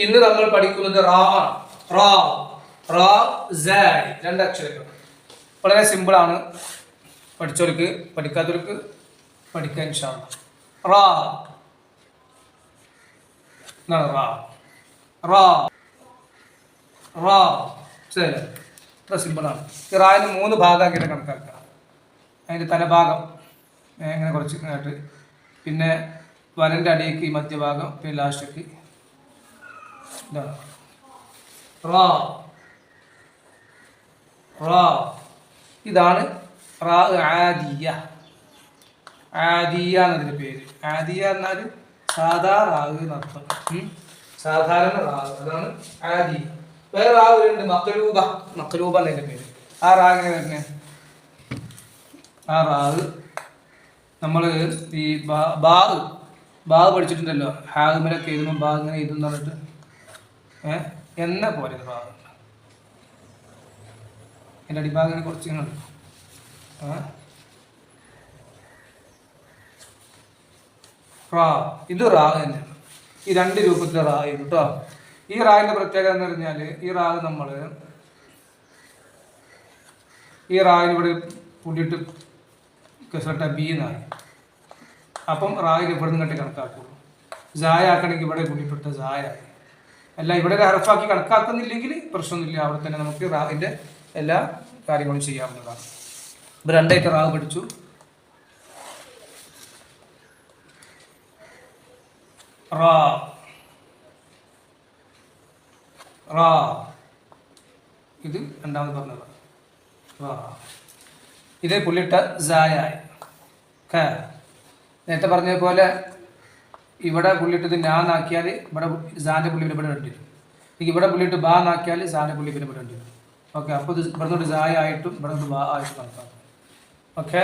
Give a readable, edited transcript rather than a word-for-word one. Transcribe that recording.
ഇന്ന് നമ്മൾ പഠിക്കുന്നത് റാ ആണ്. റാ റാ സായ് രണ്ടക്ഷരങ്ങൾ. വളരെ സിമ്പിളാണ്. പഠിച്ചവർക്ക് പഠിക്കാത്തവർക്ക് പഠിക്കാൻ ഇൻഷാ അല്ലാഹ്. റാ എന്താണ് റാ? റാ റാ ശരി, ഇത്ര സിമ്പിളാണ്. ഈ റായിന് 3 ഭാഗമാക്കിയിട്ട് കണക്കാക്കുക. അതിൻ്റെ തലഭാഗം ഇങ്ങനെ കുറച്ച് ഇങ്ങോട്ട്, പിന്നെ വരൻ്റെ അടിയേക്ക് ഈ മധ്യഭാഗം, പിന്നെ ലാസ്റ്റേക്ക് ഇതാണ് റാ. റാ ഇതാണ് റാ ആദിയ. ആദിയ എന്നതിൻ്റെ പേര്. ആദിയ എന്നാൽ സാധാ റാഗ് എന്നർത്ഥം. സാധാരണ റാഗ്, അതാണ് ആദിയ. വേറെ റാഗ് ഉണ്ട് മക്ലൂബ. മക്ലൂബ എന്നതിൻ്റെ പേര്. ആ റാഗിനെ വരുന്നത്, ആ റാഗ് നമ്മൾ ഈ ബാഗ് പഠിച്ചിട്ടുണ്ടല്ലോ. ഹാഗുമലൊക്കെ എഴുതുമ്പോൾ ബാഗ് ഇങ്ങനെ എഴുതുന്ന പറഞ്ഞിട്ട് എന്ന പോലെ റാഗ്. എൻ്റെ അടിഭാഗം കുറച്ച് ഇങ്ങനെ ഉണ്ട്. റാ, ഇത് റാഗ് തന്നെയാണ്. ഈ 2 രൂപത്തിലെ റാഗ് കേട്ടോ. ഈ റാഗിന്റെ പ്രത്യേകത എന്ന് പറഞ്ഞാൽ, ഈ റാഗ് നമ്മൾ ഈ റാഗിന് ഇവിടെ പുള്ളിയിട്ട് കസട്ട ബി എന്നായി. അപ്പം റാഗിൽ ഇവിടെ നിന്നിട്ട് കണക്കാക്കുള്ളൂ. സായ ആക്കണമെങ്കിൽ ഇവിടെ പുള്ളിപ്പെട്ട സായ ആയി. അല്ല ഇവിടെ ഹർഫാക്കി കണക്കാക്കുന്നില്ലെങ്കിൽ പ്രശ്നമൊന്നുമില്ല. അവിടെ തന്നെ നമുക്ക് റാഗിന്റെ എല്ലാ കാര്യങ്ങളും ചെയ്യാവുന്നതാണ്. ഇപ്പം 2 ഐറ്റം റാഗ് പഠിച്ചു. റാ റാ ഇത് രണ്ടാമത് പറഞ്ഞത് റാ. ഇത് പുള്ളിട്ട സായായി. നേരത്തെ പറഞ്ഞ പോലെ ഇവിടെ പുള്ളിട്ടത് നാന്നാക്കിയാൽ ഇവിടെ സാന്റെ പുള്ളി ഇവിടെ ഉണ്ട്. ഇവിടെ പുള്ളിട്ട് ബാ നാക്കിയാൽ സാന്റെ പുള്ളി ഇവിടെ ഉണ്ട്. ഓക്കെ, അപ്പോൾ ഇത് ഇവിടെ നിന്നൊരു സായ ആയിട്ടും ഇവിടെ നിന്ന് ബാ ആയിട്ടും കണക്കാക്കും. ഓക്കെ.